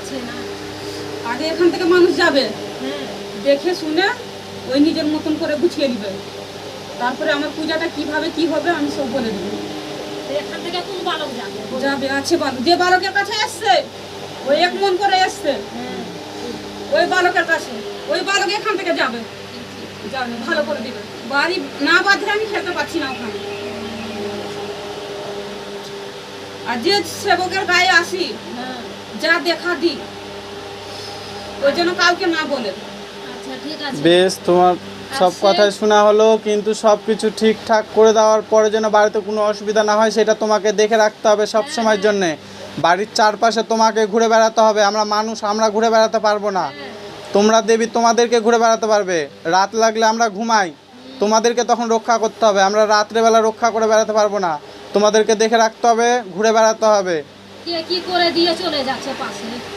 আছে না। আগে এখান থেকে মানুষ যাবে, হ্যাঁ দেখে শুনে ওই নিজের মতন করে গুছিয়ে দিবে, তারপরে আমার পূজাটা কিভাবে কি হবে আমি সব বলে দেবো। তো এখান থেকে কোন বালক যাবে? যাবে আছে বালক, যে বালকের কাছে এসছে ওই এক মন করে এসছে হ্যাঁ ওই বালকের কাছে, ওই বালক এখান থেকে যাবে, যাবে ভালো করে দিবে। বাড়ি না বাঁধলে আমি খেতে পাচ্ছি না ওখানে। আর যে সেবকের গায়ে আসি হ্যাঁ যা দেখা দিই ওই জন্য কাউকে না বলে। আচ্ছা ঠিক আছে। বেশ, তোমার সব সে- কথাই শোনা হলো, কিন্তু সব কিছু ঠিকঠাক করে দেওয়ার পরে যেন বাড়িতে কোনো অসুবিধা না হয় সেটা তোমাকে দেখে রাখতে হবে সব সময়ের জন্যে। বাড়ির চারপাশে তোমাকে ঘুরে বেড়াতে হবে, আমরা মানুষ, আমরা ঘুরে বেড়াতে পারবো না। হ্যাঁ তোমরা দেবী, তোমাদেরকে ঘুরে বেড়াতে পারবে। রাত লাগলে আমরা ঘুমাই, তোমাদেরকে তখন রক্ষা করতে হবে, আমরা রাত্রেবেলা রক্ষা করে বেড়াতে পারবো না। তোমাদেরকে দেখে রাখতে হবে, ঘুরে বেড়াতে হবে। কে কি করে দিয়ে চলে যাচ্ছে পাশে।